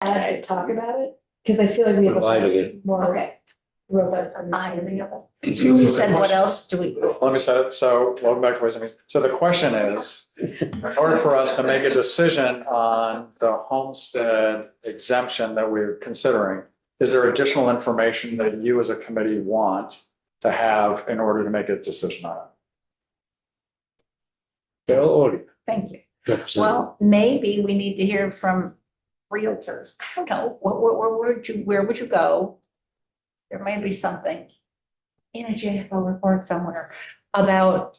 add to talk about it? Because I feel like we have a Reviving much it. more Okay, robust understanding of it. you said what else do we, Let me set it, so welcome back to Ways and Means. So the question is, in order for us to make a decision on the homestead exemption that we're considering, is there additional information that you as a committee want to have in order to make a decision on it? Carol or thank you. representative? Well, maybe we need to hear from realtors. I don't know, where would you go? There may be something in a JFO report somewhere about,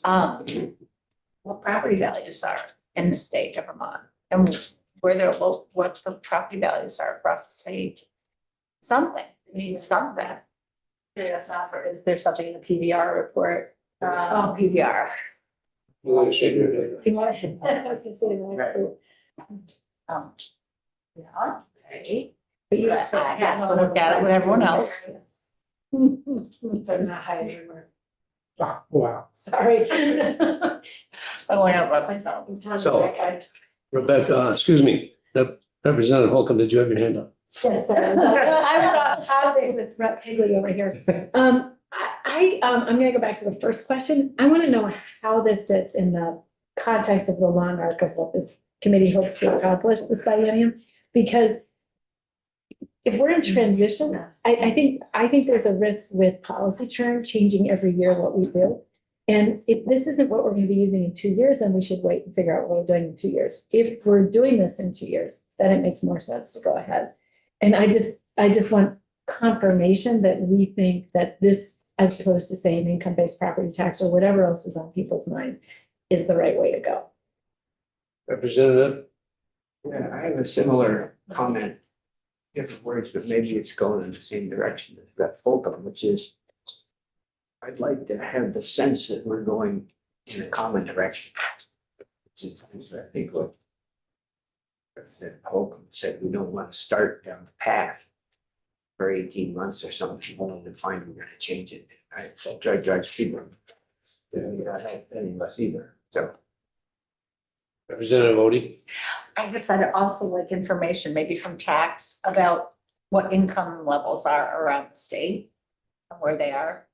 what property values are in the state of Vermont and where they're, what the property values are across the state. Something, we need something. Yeah, that's not, is there something in the PVR report? Oh, PVR. You want to shake your head? You want, I was gonna say that. Yeah, okay. But you I have to look at it with everyone else. So I'm not hiding anymore. Wow. Sorry. I only have about myself. So- Rebecca, excuse me, Representative Holcomb, did you have your hand up? Yes, sir. I was on topic with Rep. Higley over here. I'm gonna go back to the first question. I want to know how this sits in the context of the long arc of what this committee hopes to accomplish this biennium. Because if we're in transition, I think there's a risk with policy churn changing every year what we do. And if this isn't what we're going to be using in 2 years, then we should wait and figure out what we're doing in 2 years. If we're doing this in 2 years, then it makes more sense to go ahead. And I just want confirmation that we think that this, as opposed to saying income-based property tax or whatever else is on people's minds, is the right way to go. Representative? Yeah, I have a similar comment, different words, but maybe it's going in the same direction as Rep. Holcomb, which is I'd like to have the sense that we're going in a common direction. Which is, I think what Representative Holcomb said, we don't want to start down the path for 18 months or something, only to find we're gonna change it. I judge people. You don't have any of us either, so. Representative Odie? I guess I'd also like information, maybe from tax, about what income levels are around the state, and where they are.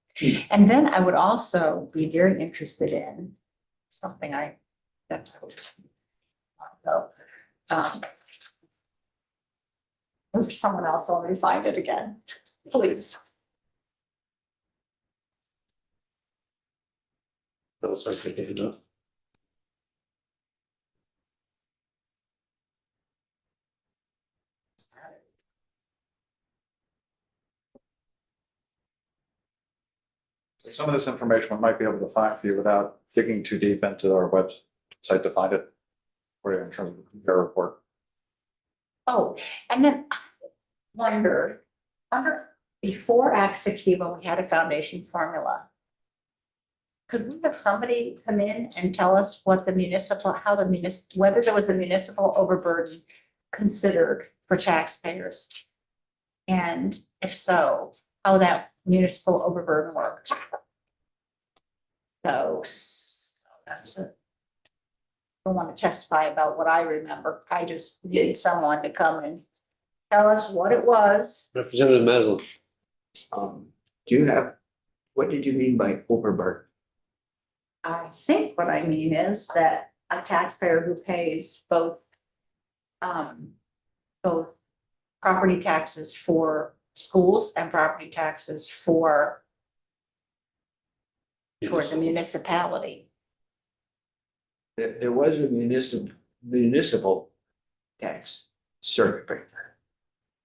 And then I would also be very interested in something if someone else already find it again, please. No, it's not taking enough. So some of this information we might be able to find for you without digging too deep into our website to find it. For you in terms of their report. Oh, and then I wonder, before Act 60, when we had a foundation formula, could we have somebody come in and tell us what the whether there was a municipal overburden considered for taxpayers? And if so, how that municipal overburden worked? So that's it. I don't want to testify about what I remember. I just need someone to come and tell us what it was. Representative Maslin? Do you have, what did you mean by overburden? I think what I mean is that a taxpayer who pays both property taxes for schools and property taxes for the municipality. There was a municipal tax circuit breaker.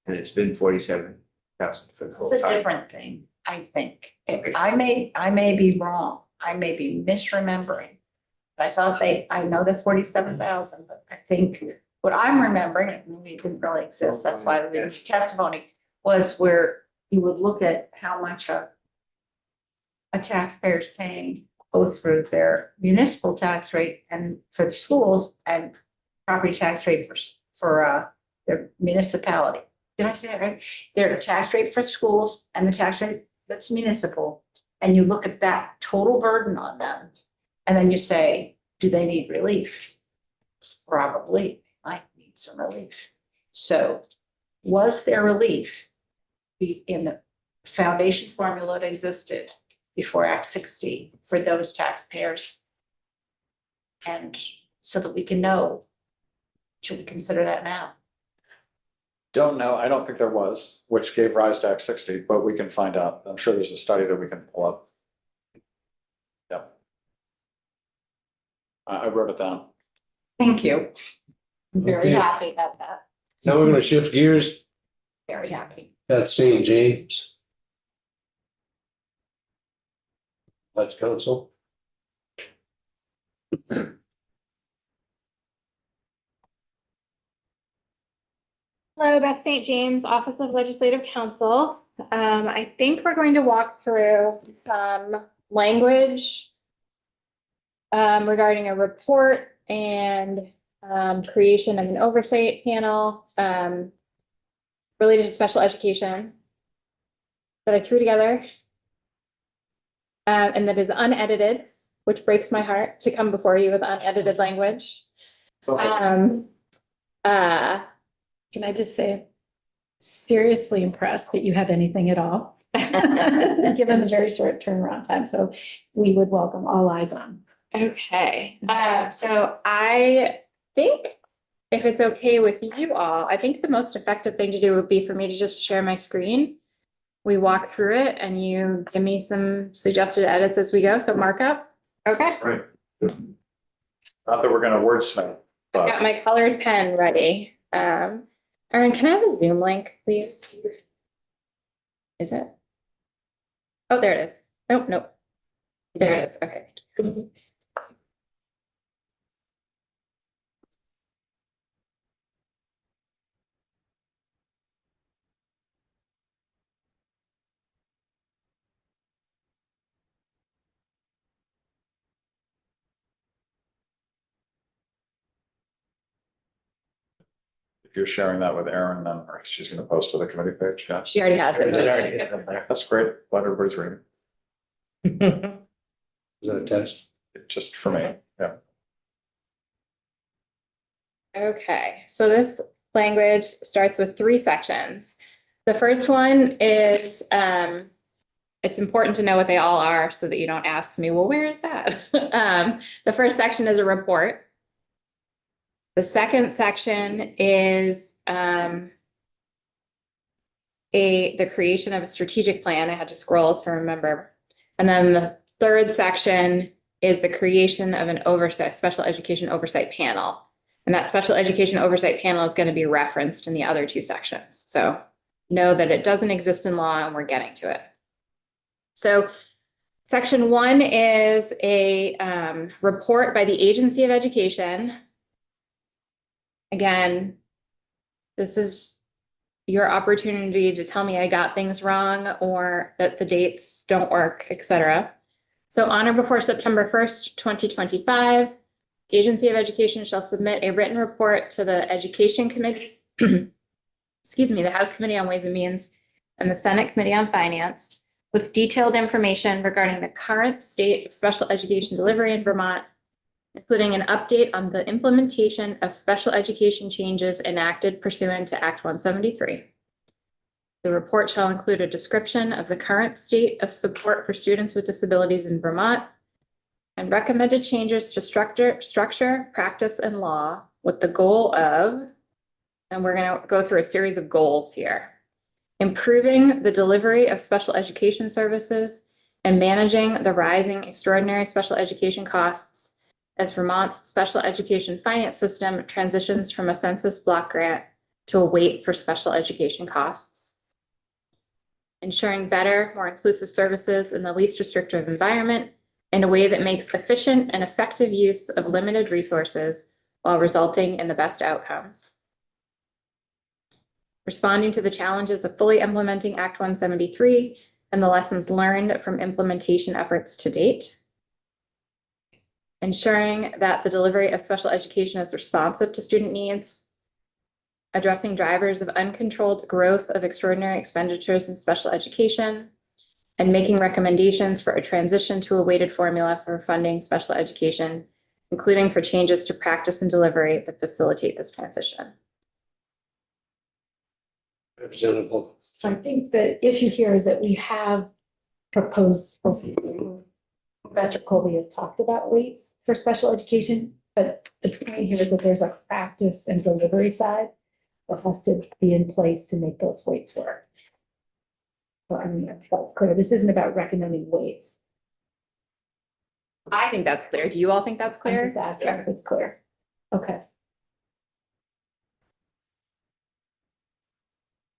And it's been 47,000 for the It's whole a time. different thing, I think. I may be wrong. I may be misremembering. I thought I know that 47,000, but I think what I'm remembering, and maybe it didn't really exist, that's why we did testimony, was where you would look at how much a taxpayer's paying both for their municipal tax rate and for the schools and property tax rate for their municipality. Did I say that right? Their tax rate for schools and the tax rate that's municipal. And you look at that total burden on them. And then you say, do they need relief? Probably might need some relief. So was there relief in the foundation formula that existed before Act 60 for those taxpayers? And so that we can know, should we consider that now? Don't know, I don't think there was, which gave rise to Act 60, but we can find out. I'm sure there's a study that we can pull up. Yeah. I wrote it down. Thank you. I'm very Okay. happy about that, Now we're gonna shift gears very happy. at St. James. That's council. Hello, Beth St. James, Office of Legislative Counsel. I think we're going to walk through some language regarding a report and creation of an oversight panel related to special education that I threw together. And that is unedited, which breaks my heart to come before you with unedited language. So Can I just say, seriously impressed that you have anything at all? Given the very short turnaround time, so we would welcome all eyes on. Okay, so I think if it's okay with you all, I think the most effective thing to do would be for me to just share my screen. We walk through it and you give me some suggested edits as we go, so markup. Okay, right. Not that we're gonna wordsmith, got but my colored pen ready. Erin, can I have a Zoom link, please? Is it? Oh, there it is. Nope, nope. There it is, okay. if you're sharing that with Erin, then she's gonna post to the committee page, yeah. She already has it. It's up there. That's great, glad everybody's reading, Is that a test? just for me, yeah. Okay, so this language starts with 3 sections. The first one is, it's important to know what they all are so that you don't ask me, well, where is that? The first section is a report. The second section is the creation of a strategic plan. I had to scroll to remember. And then the third section is the creation of an oversight, special education oversight panel. And that special education oversight panel is going to be referenced in the other 2 sections. So know that it doesn't exist in law and we're getting to it. So section 1 is a report by the Agency of Education. Again, this is your opportunity to tell me I got things wrong or that the dates don't work, etc. So on or before September 1st, 2025, the Agency of Education shall submit a written report to the Education Committees, excuse me, the House Committee on Ways and Means and the Senate Committee on Finance with detailed information regarding the current state of special education delivery in Vermont, including an update on the implementation of special education changes enacted pursuant to Act 173. The report shall include a description of the current state of support for students with disabilities in Vermont and recommended changes to structure, practice, and law with the goal of, and we're going to go through a series of goals here, improving the delivery of special education services and managing the rising extraordinary special education costs as Vermont's special education finance system transitions from a census block grant to a weight for special education costs. Ensuring better, more inclusive services in the least restrictive environment in a way that makes efficient and effective use of limited resources while resulting in the best outcomes. Responding to the challenges of fully implementing Act 173 and the lessons learned from implementation efforts to date. Ensuring that the delivery of special education is responsive to student needs. Addressing drivers of uncontrolled growth of extraordinary expenditures in special education. And making recommendations for a transition to a weighted formula for funding special education, including for changes to practice and delivery that facilitate this transition. Representative Holcomb. So I think the issue here is that we have proposed, Professor Colby has talked about weights for special education, but the point here is that there's a practice and delivery side that has to be in place to make those weights work. So I mean, if that's clear. This isn't about recommending weights. I think that's clear. Do you all think that's I'm clear? just asking if it's clear. Okay.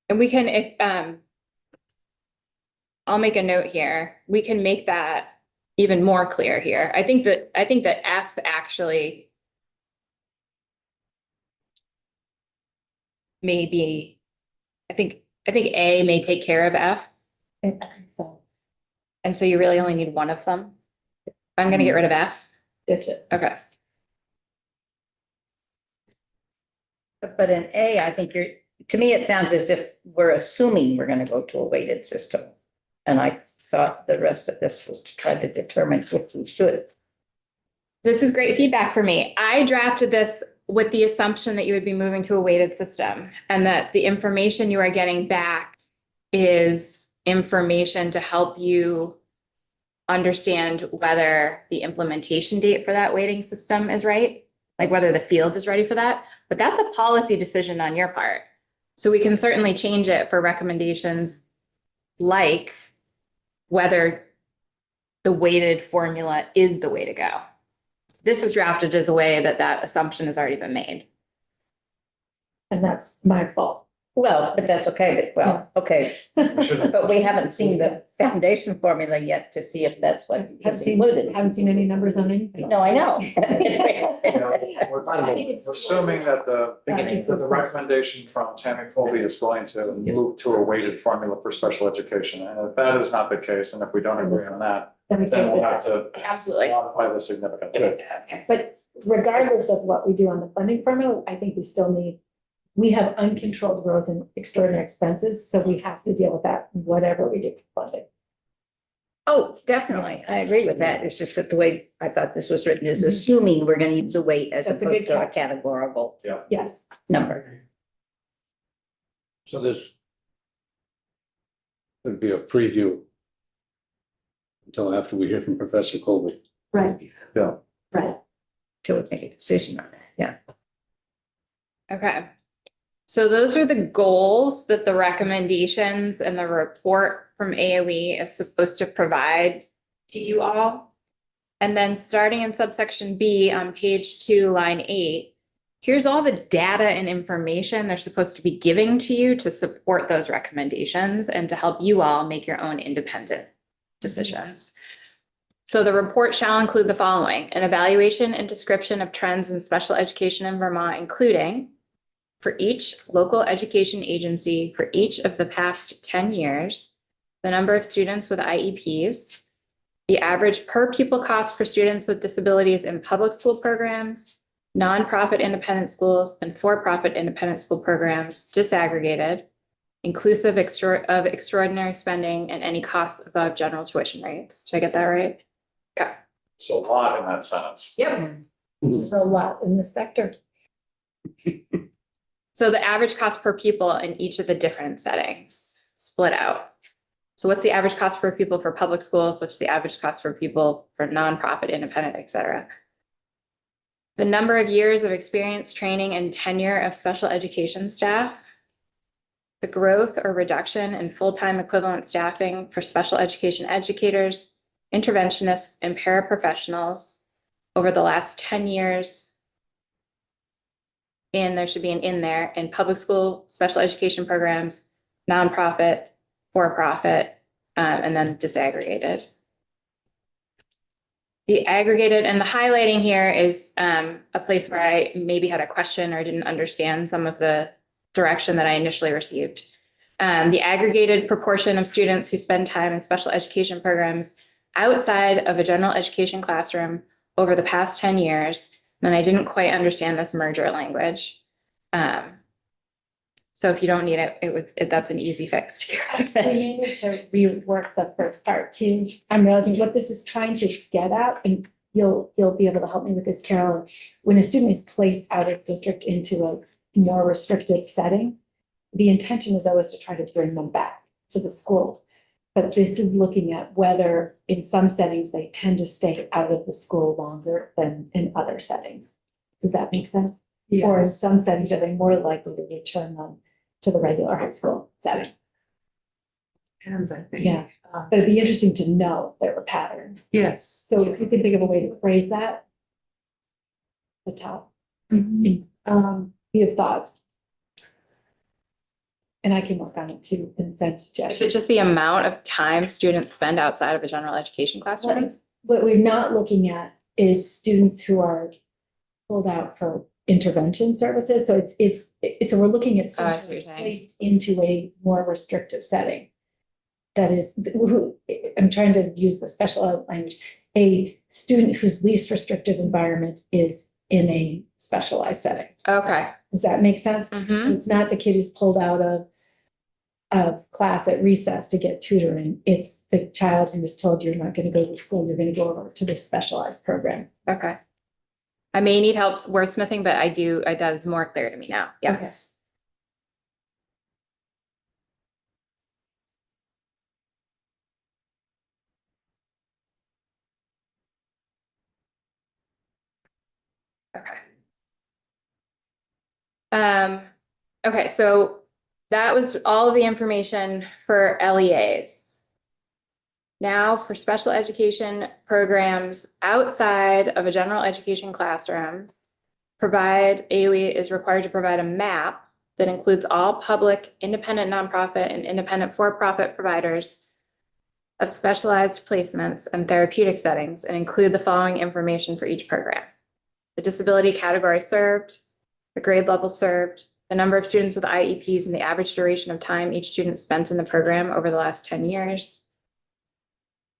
And we can, if, I'll make a note here. We can make that even more clear here. I think that F actually may be, I think A may take care of F. So And so you really only need one of them. I'm gonna get rid of F. ditch it. Okay. But in A, I think to me, it sounds as if we're assuming we're gonna go to a weighted system. And I thought the rest of this was to try to determine if we should. This is great feedback for me. I drafted this with the assumption that you would be moving to a weighted system and that the information you are getting back is information to help you understand whether the implementation date for that weighting system is right, like whether the field is ready for that. But that's a policy decision on your part. So we can certainly change it for recommendations like whether the weighted formula is the way to go. This is drafted as a way that that assumption has already been made. And that's my fault. Well, but that's okay, but okay, We should, but we haven't seen the foundation formula yet to see if that's what is included. Haven't seen any numbers on anything. No, I know. we're assuming that the recommendation from Tammy Colby is going to move to a weighted formula for special education. And if that is not the case, and if we don't agree on that, Then we then take we'll this have out. to Absolutely. modify this significantly. Okay. But regardless of what we do on the funding formula, I think we still need, we have uncontrolled growth and extraordinary expenses, so we have to deal with that, whatever we do for funding. Oh, definitely. I agree with that. It's just that the way I thought this was written is assuming we're gonna use a weight as That's a opposed good to a catch. categorical Yes, number. So this would be a preview until after we hear from Professor Colby. right. Yeah. Right. Till we make a decision on that, yeah. Okay. So those are the goals that the recommendations and the report from AOE is supposed to provide to you all. And then starting in subsection B on page 2, line 8, here's all the data and information they're supposed to be giving to you to support those recommendations and to help you all make your own independent decisions. So the report shall include the following: an evaluation and description of trends in special education in Vermont, including for each local education agency for each of the past 10 years, the number of students with IEPs, the average per pupil cost for students with disabilities in public school programs, nonprofit independent schools, and for-profit independent school programs disaggregated, inclusive of extraordinary spending and any costs above general tuition rates. Did I get that right? Okay. So a lot in that sentence. Yep. There's a lot in this sector. So the average cost per pupil in each of the different settings split out. So what's the average cost per pupil for public schools? What's the average cost per pupil for nonprofit, independent, et cetera? The number of years of experience, training, and tenure of special education staff. The growth or reduction in full-time equivalent staffing for special education educators, interventionists, and paraprofessionals over the last 10 years. And there should be an in there in public school, special education programs, nonprofit, for-profit, and then disaggregated. The aggregated and the highlighting here is a place where I maybe had a question or didn't understand some of the direction that I initially received. The aggregated proportion of students who spend time in special education programs outside of a general education classroom over the past 10 years. And I didn't quite understand this merger language. So if you don't need it, that's an easy fix to get rid of We it. needed to rework the first part too. I'm realizing what this is trying to get at, and you'll be able to help me with this, Carol. When a student is placed out of district into a more restricted setting, the intention is always to try to bring them back to the school. But this is looking at whether in some settings, they tend to stay out of the school longer than in other settings. Does that make sense? Or in some settings, are they more likely to return them to the regular high school setting? Depends, I think. Yeah, but it'd be interesting to know if there were patterns. Yes. So if you can think of a way to phrase that. The top, you have thoughts? And I can work on it too and send Is it suggestions. just the amount of time students spend outside of a general education classroom? What we're not looking at is students who are pulled out for intervention services. So so we're looking at Oh, I students see who what are you're saying. placed into a more restrictive setting. That is, I'm trying to use the special language, a student whose least restrictive environment is in a specialized setting. Okay. Does that make sense? Mhm. So it's not the kid who's pulled out of class at recess to get tutoring. It's the child who was told you're not going to go to school, you're going to go over to this specialized program. Okay. I may need help wordsmithing, but that is more clear to me now. Yes. Okay. Okay, so that was all of the information for LEAs. Now for special education programs outside of a general education classroom, AOE is required to provide a map that includes all public, independent, nonprofit, and independent for-profit providers of specialized placements and therapeutic settings, and include the following information for each program: the disability category served, the grade level served, the number of students with IEPs, and the average duration of time each student spent in the program over the last 10 years.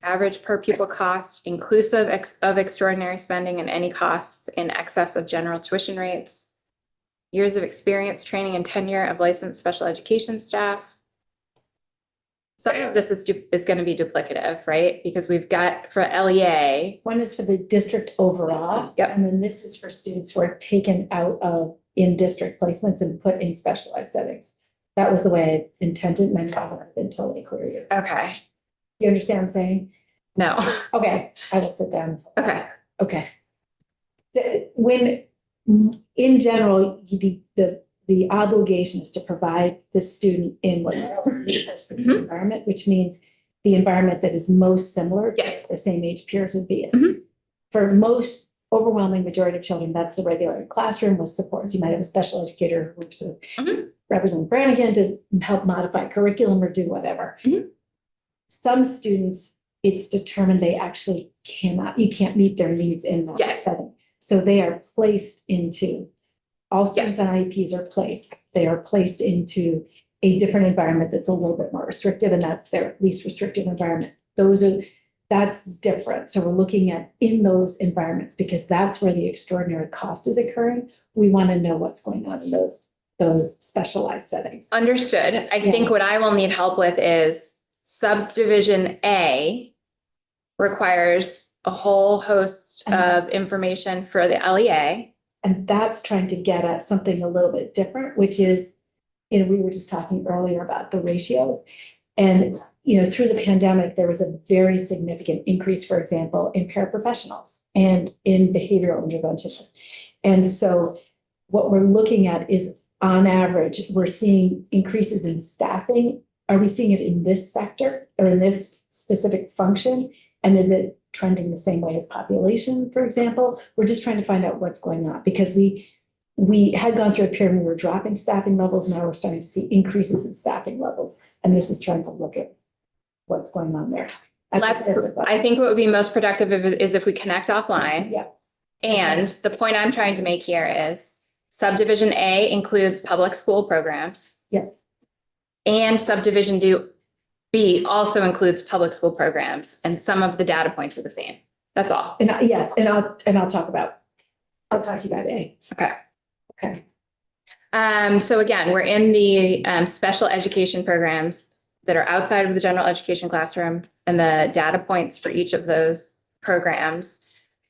Average per pupil cost inclusive of extraordinary spending and any costs in excess of general tuition rates. Years of experience, training, and tenure of licensed special education staff. Some of this is going to be duplicative, right? Because we've got for LEA. One is for the district overall. Yep. And then this is for students who are taken out of in-district placements and put in specialized settings. That was the way I intended, and I haven't been totally clear yet. Okay. You understand what I'm saying? No. Okay, I will sit down. Okay. Okay. When, in general, the obligation is to provide the student in what environment, which means the environment that is most similar to Yes. their same age peers would be in. Mhm. For most overwhelming majority of children, that's the regular classroom with supports. You might have a special educator who works with Mhm. Representative Brannigan to help modify curriculum or do whatever. Mhm. Some students, it's determined they actually you can't meet their needs in that Yes. setting. So they are placed into, all students Yes. on IEPs are placed, they are placed into a different environment that's a little bit more restrictive, and that's their least restrictive environment. That's different. So we're looking at in those environments, because that's where the extraordinary cost is occurring. We want to know what's going on in those specialized settings. Understood. I think what I will need help with is subdivision A requires a whole host of information for the LEA. And that's trying to get at something a little bit different, which is, we were just talking earlier about the ratios. And, through the pandemic, there was a very significant increase, for example, in paraprofessionals and in behavioral interventionists. And so what we're looking at is, on average, we're seeing increases in staffing. Are we seeing it in this sector or in this specific function? And is it trending the same way as population, for example? We're just trying to find out what's going on, because we had gone through a period where we were dropping staffing levels. Now we're starting to see increases in staffing levels. And this is trying to look at what's going on there. I think what would be most productive is if we connect offline. Yeah. And the point I'm trying to make here is subdivision A includes public school programs. Yeah. And subdivision B also includes public school programs, and some of the data points are the same. That's all. And yes, and I'll talk to you about A. Okay. Okay. So again, we're in the special education programs that are outside of the general education classroom, and the data points for each of those programs.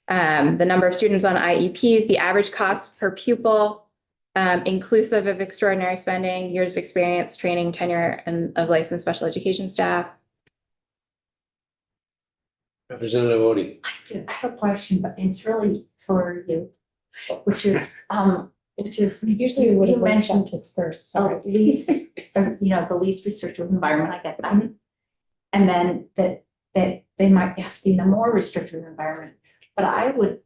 The number of students on IEPs, the average cost per pupil, inclusive of extraordinary spending, years of experience, training, tenure, and of licensed special education staff. Representative Odie. I have a question, but it's really for you, which is, Usually we would have you mentioned mentioned this first, sorry. the least, the least restrictive environment, I get that. And then that they might have to be in a more restrictive environment, but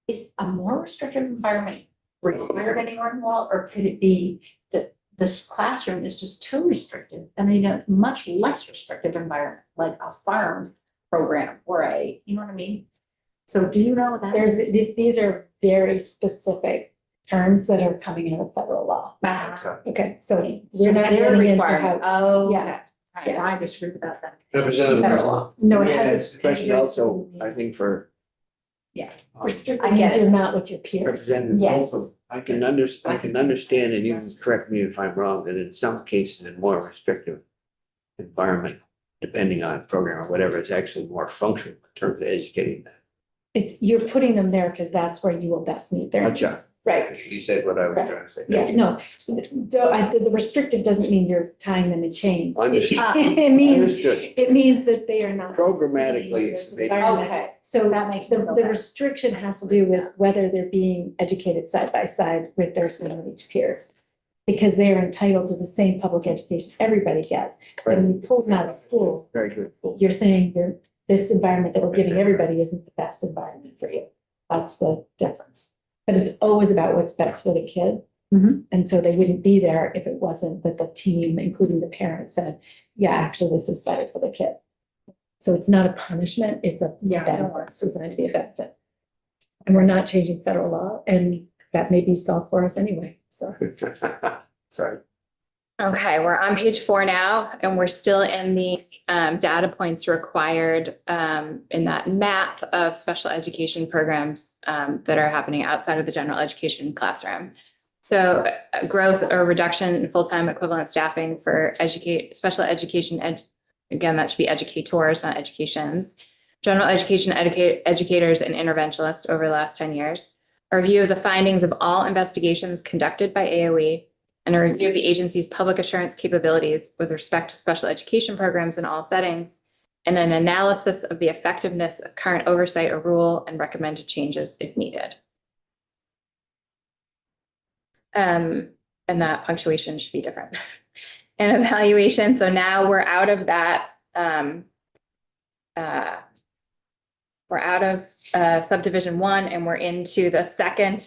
is a more restrictive environment required anywhere in the world, or could it be that this classroom is just too restrictive and they need a much less restrictive environment, like a farm program or you know what I mean? So do you know that? These are very specific terms that are coming out of federal law. Okay, so we're not they're getting into required. how, Oh, yeah. okay. Yeah, I disagree with that then. Representative. Federal law. no, it Yeah, has. it's a question also, I think for. Yeah. Restricted I get means you're not with your peers. Representative Yes. Holcomb, I can understand, and you can correct me if I'm wrong, that in some cases, in more restrictive environment, depending on program or whatever, it's actually more functional in terms of educating them. You're putting them there because that's where you will best meet their Gotcha. needs. Right, You said what I was trying to say. yeah, no, the restrictive doesn't mean you're tying them in chains. Understood. It means, Understood. it means that they are not. Programmatically, succeeding in it's this made- environment. Okay. So That makes the me feel the better. restriction has to do with whether they're being educated side by side with their same-age peers. Because they are entitled to the same public education everybody gets. So when you pull them out of school, Very good. you're saying this environment that we're giving everybody isn't the best environment for you. That's the difference. But it's always about what's best for the kid. Mhm. And so they wouldn't be there if it wasn't that the team, including the parents, said, yeah, actually, this is better for the kid. So it's not a punishment, it's a benefit, it's designed to be a benefit. And we're not changing federal law, and that may be solved for us anyway, so. Sorry. Okay, we're on page 4 now, and we're still in the data points required in that map of special education programs that are happening outside of the general education classroom. So growth or reduction in full-time equivalent staffing for special education, again, that should be educators, not educations. General education educators and interventionists over the last 10 years. A review of the findings of all investigations conducted by AOE, and a review of the agency's public assurance capabilities with respect to special education programs in all settings, and an analysis of the effectiveness of current oversight or rule and recommended changes if needed. And that punctuation should be different. An evaluation, so now we're out of that, we're out of subdivision 1 and we're into the second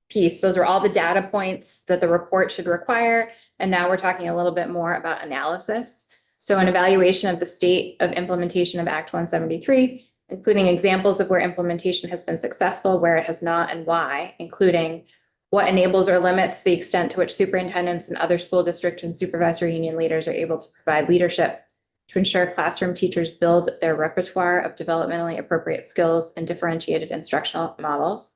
piece. Those are all the data points that the report should require. And now we're talking a little bit more about analysis. So an evaluation of the state of implementation of Act 173, including examples of where implementation has been successful, where it has not, and why, including what enables or limits the extent to which superintendents and other school district and supervisory union leaders are able to provide leadership to ensure classroom teachers build their repertoire of developmentally appropriate skills and differentiated instructional models.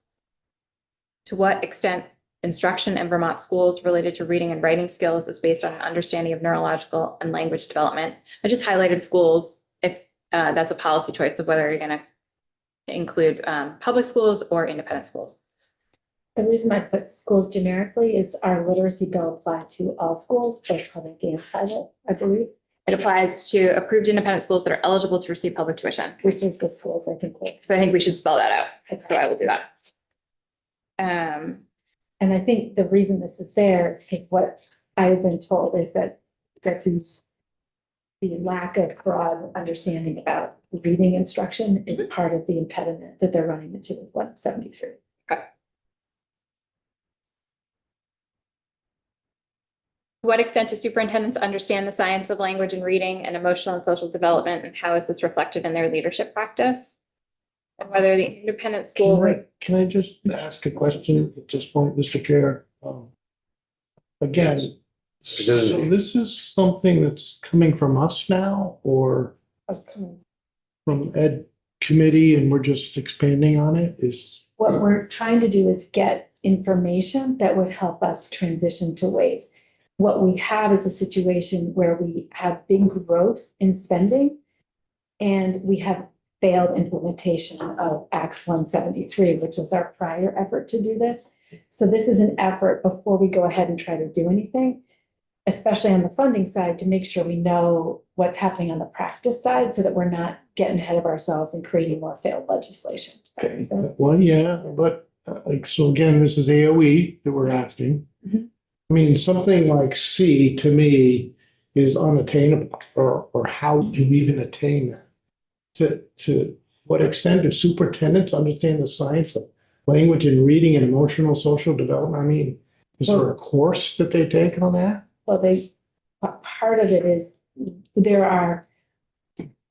To what extent instruction in Vermont schools related to reading and writing skills is based on an understanding of neurological and language development. I just highlighted schools if that's a policy choice of whether you're going to include public schools or independent schools. The reason I put schools generically is our literacy bill applied to all schools, both public and private, I believe, It applies to approved independent schools that are eligible to receive public tuition. which is the schools I think. So I think we should spell that out. So I will do that. And I think the reason this is there is because what I've been told is that the lack of broad understanding about reading instruction is part of the impediment that they're running into with 173. To what extent do superintendents understand the science of language and reading and emotional and social development, and how is this reflected in their leadership practice? And whether the independent school. Can I just ask a question at this point, Mr. Chair? Again, so this is something that's coming from us now or from Ed Committee and we're just expanding on it? What we're trying to do is get information that would help us transition to ways. What we have is a situation where we have big growth in spending and we have failed implementation of Act 173, which was our prior effort to do this. So this is an effort before we go ahead and try to do anything, especially on the funding side, to make sure we know what's happening on the practice side so that we're not getting ahead of ourselves and creating more failed legislation. Does that make sense? Well, yeah, but like, so again, this is AOE that we're asking. Mhm. I mean, something like C to me is unattainable, or how do you even attain that? To what extent do superintendents understand the science of language and reading and emotional social development? I mean, is there a course that they take on that? Well, part of it is, there are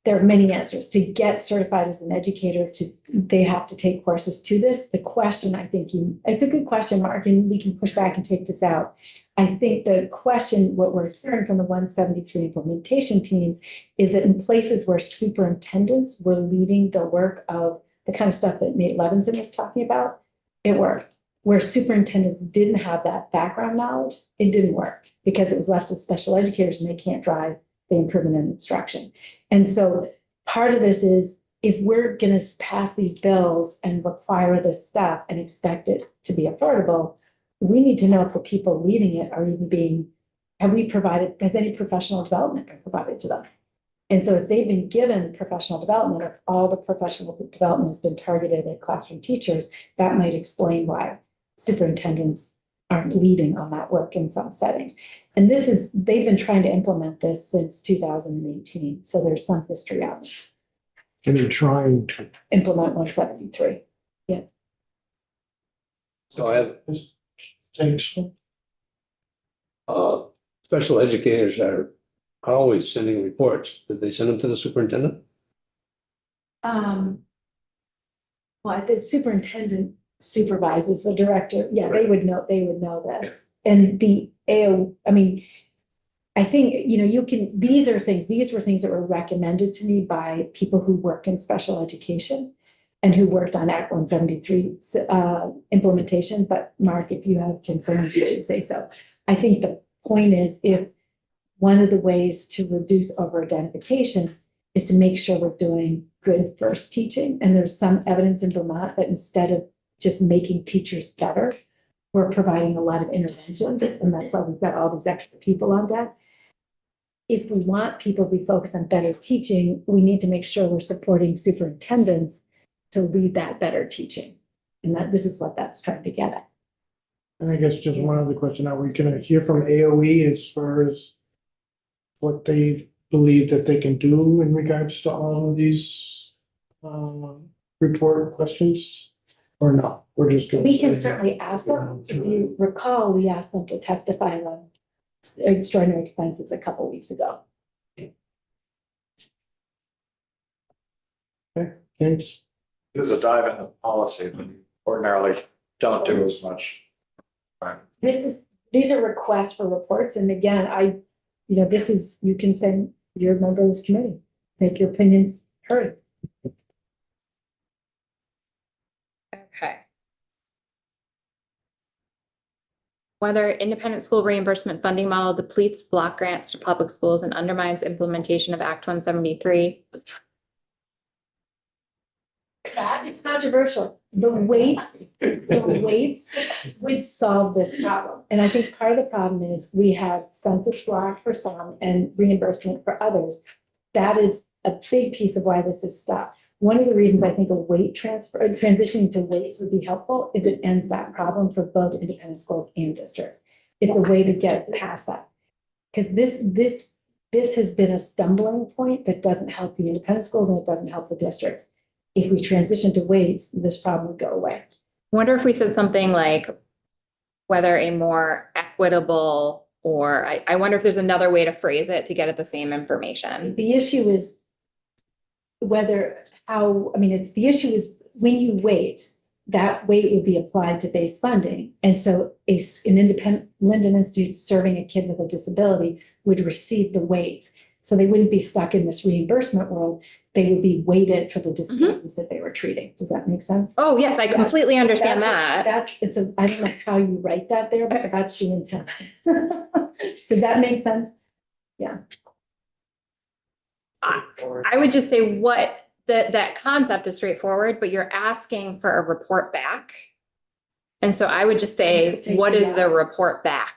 many answers. To get certified as an educator, they have to take courses to this. The question, I think it's a good question, Mark, and we can push back and take this out. I think the question, what we're hearing from the 173 implementation teams, is that in places where superintendents were leading the work of the kind of stuff that Nate Levinson was talking about, it worked. Where superintendents didn't have that background knowledge, it didn't work because it was left to special educators and they can't drive the improvement in instruction. And so part of this is, if we're going to pass these bills and require this stuff and expect it to be affordable, we need to know if the people leading it are even has any professional development been provided to them? And so if they've been given professional development, if all the professional development has been targeted at classroom teachers, that might explain why superintendents aren't leading on that work in some settings. And they've been trying to implement this since 2018. So there's some history on it. And they're trying to. Implement 173. So I have, Thanks. special educators are always sending reports. Did they send them to the superintendent? Well, the superintendent supervises the director. Yeah, they would know this. And the AO, I mean, I think, these were things that were recommended to me by people who work in special education and who worked on Act 173 implementation. But Mark, if you have concerns, you should say so. I think the point is, if one of the ways to reduce over-identification is to make sure we're doing good first teaching. And there's some evidence in Vermont that instead of just making teachers better, we're providing a lot of interventions, and that's why we've got all these extra people on deck. If we want people to be focused on better teaching, we need to make sure we're supporting superintendents to lead that better teaching. And this is what that's trying to get at. And I guess just one other question, are we gonna hear from AOE as far as what they believe that they can do in regards to all of these report questions? Or no, we're just gonna. We can certainly ask them. If you recall, we asked them to testify on extraordinary expenses a couple weeks ago. Thanks. It is a dive into policy that you ordinarily don't do as much. Right. These are requests for reports, and again, you can send your member of this committee, make your opinions heard. Okay. Whether independent school reimbursement funding model depletes block grants to public schools and undermines implementation of Act 173. That is controversial. The weights would solve this problem. And I think part of the problem is we have census block for some and reimbursement for others. That is a big piece of why this is stuck. One of the reasons I think a weight transitioning to weights would be helpful is it ends that problem for both independent schools and districts. It's a way to get past that. Because this has been a stumbling point that doesn't help the independent schools and it doesn't help the districts. If we transition to weights, this problem would go away. Wonder if we said something like whether a more equitable, or I wonder if there's another way to phrase it to get at the same information. The issue is the issue is when you weight, that weight would be applied to base funding. And so an independent Linden Institute serving a kid with a disability would receive the weights. So they wouldn't be stuck in this reimbursement world. They would be weighted for the disabilities that they were treating. Does that make sense? Oh, yes, I completely understand that. I don't know how you write that there, but that's the intent. Does that make sense? Yeah. I would just say that concept is straightforward, but you're asking for a report back. And so I would just Just say, take what the is the out. report back?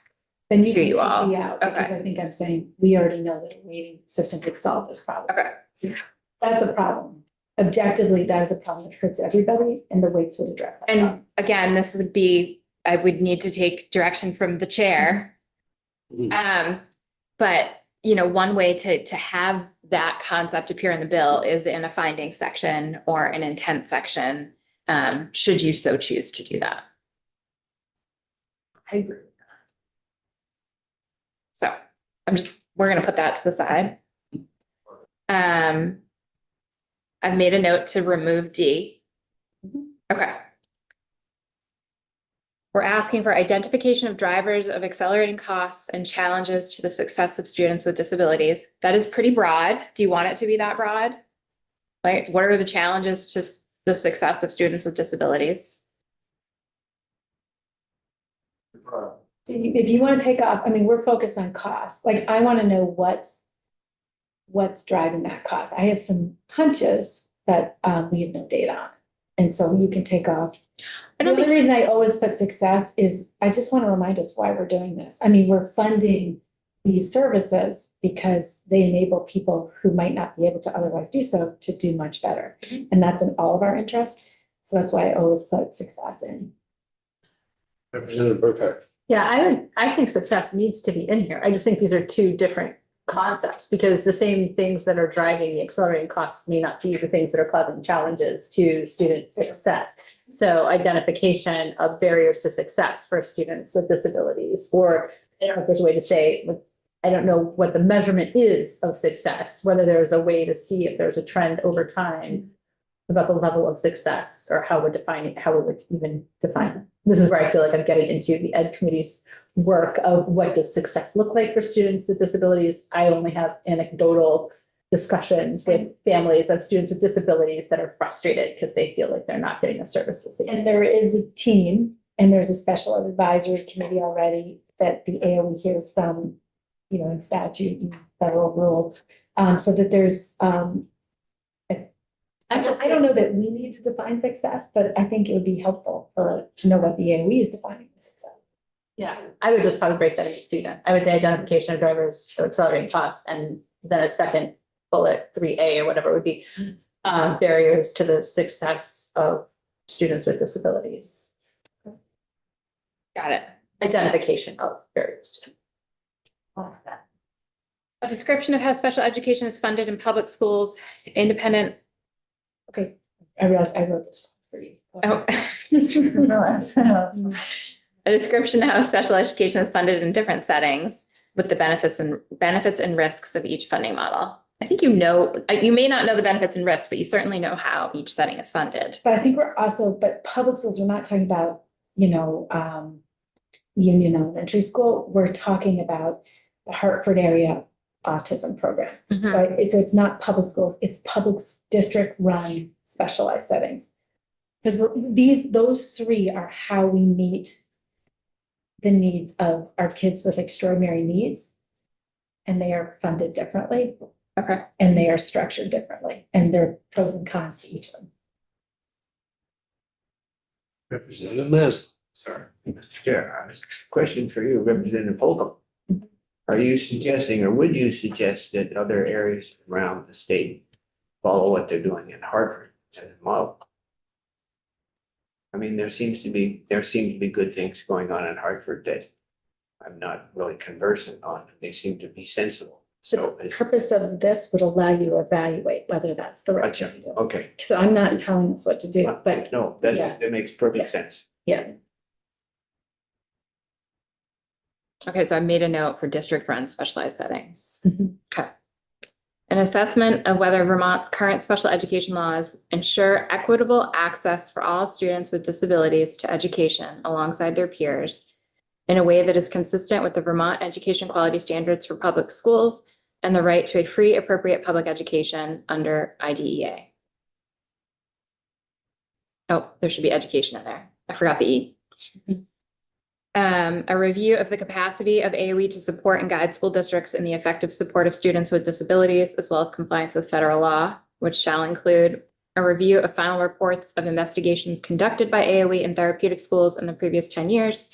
Then you To can you take all. the out, because Okay. I think I'm saying, we already know that a waiting system could solve this problem. Okay. That's a problem. Objectively, that is a problem that hurts everybody, and the weights would address that problem. And again, this would be, I would need to take direction from the chair. Mhm. But, you know, one way to have that concept appear in the bill is in a finding section or an intent section, should you so choose to do that. I agree. So we're gonna put that to the side. I've made a note to remove D. Okay. We're asking for identification of drivers of accelerating costs and challenges to the success of students with disabilities. That is pretty broad. Do you want it to be that broad? Like, what are the challenges to the success of students with disabilities? If you want to take off, I mean, we're focused on costs. Like, I want to know what's driving that cost. I have some hunches, but we have no data on it. And so you can take off. I The don't only think, reason I always put success is I just want to remind us why we're doing this. I mean, we're funding these services because they enable people who might not be able to otherwise do so to do much better. And that's in all of our interest. So that's why I always put success in. Representative Burkhardt. Yeah, I think success needs to be in here. I just think these are two different concepts because the same things that are driving the accelerating costs may not be the things that are causing challenges to student success. So identification of barriers to success for students with disabilities, or I don't know if there's a way to say, I don't know what the measurement is of success, whether there's a way to see if there's a trend over time about the level of success or how we're defining, how we would even define it. This is where I feel like I'm getting into the Ed Committee's work of what does success look like for students with disabilities. I only have anecdotal discussions with families of students with disabilities that are frustrated because they feel like they're not getting the services they need. And there is a team, and there's a special advisory committee already that the AOE hears from, you know, in statute and federal rule. So that there's, I don't know that we need to define success, but I think it would be helpful to know what the AOE is defining as success. Yeah, I would just probably break that into two then. I would say identification of drivers to accelerating costs, and then a second bullet, 3A or whatever it would be, barriers to the success of students with disabilities. got it. Identification of barriers. All of that. A description of how special education is funded in public schools, independent, Okay, I realize I wrote this for you. oh. A description of how special education is funded in different settings with the benefits and risks of each funding model. I think you may not know the benefits and risks, but you certainly know how each setting is funded. But I think but public schools, we're not talking about, you know, Union Elementary School. We're talking about the Hartford area autism program. So it's not public schools, it's public district run specialized settings. Because those three are how we meet the needs of our kids with extraordinary needs. And they are funded differently. Okay. And they are structured differently, and there are pros and cons to each of them. Representative Maslin. Sorry, Mr. Chair, question for you, Representative Holcomb. Are you suggesting, or would you suggest that other areas around the state follow what they're doing in Hartford as a model? I mean, there seem to be good things going on in Hartford that I'm not really conversant on. They seem to be sensible. So The purpose of this would allow you to evaluate whether that's the right thing gotcha, to do. okay. So I'm not telling us what to do, but No, Yeah. that makes perfect Yeah. sense. yeah, Okay, so I made a note for district-run specialized settings. Mhm. Okay. An assessment of whether Vermont's current special education laws ensure equitable access for all students with disabilities to education alongside their peers in a way that is consistent with the Vermont Education Quality Standards for public schools and the right to a free, appropriate public education under IDEA. Oh, there should be education in there. I forgot the E. A review of the capacity of AOE to support and guide school districts in the effective support of students with disabilities, as well as compliance with federal law, which shall include a review of final reports of investigations conducted by AOE in therapeutic schools in the previous 10 years,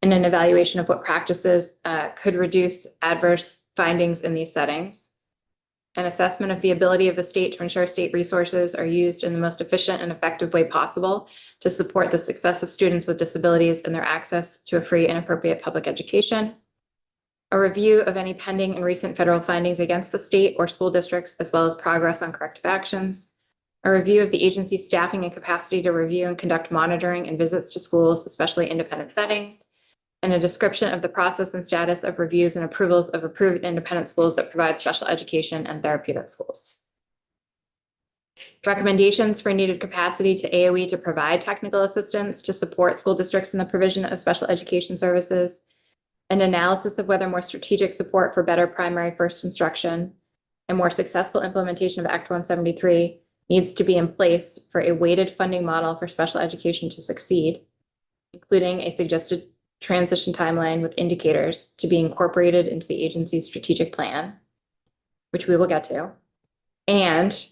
and an evaluation of what practices could reduce adverse findings in these settings. An assessment of the ability of the state to ensure state resources are used in the most efficient and effective way possible to support the success of students with disabilities and their access to a free and appropriate public education. A review of any pending and recent federal findings against the state or school districts, as well as progress on corrective actions. A review of the agency's staffing and capacity to review and conduct monitoring and visits to schools, especially independent settings. And a description of the process and status of reviews and approvals of approved independent schools that provide special education and therapeutic schools. Recommendations for needed capacity to AOE to provide technical assistance to support school districts in the provision of special education services. An analysis of whether more strategic support for better primary first instruction and more successful implementation of Act 173 needs to be in place for a weighted funding model for special education to succeed, including a suggested transition timeline with indicators to be incorporated into the agency's strategic plan, which we will get to. And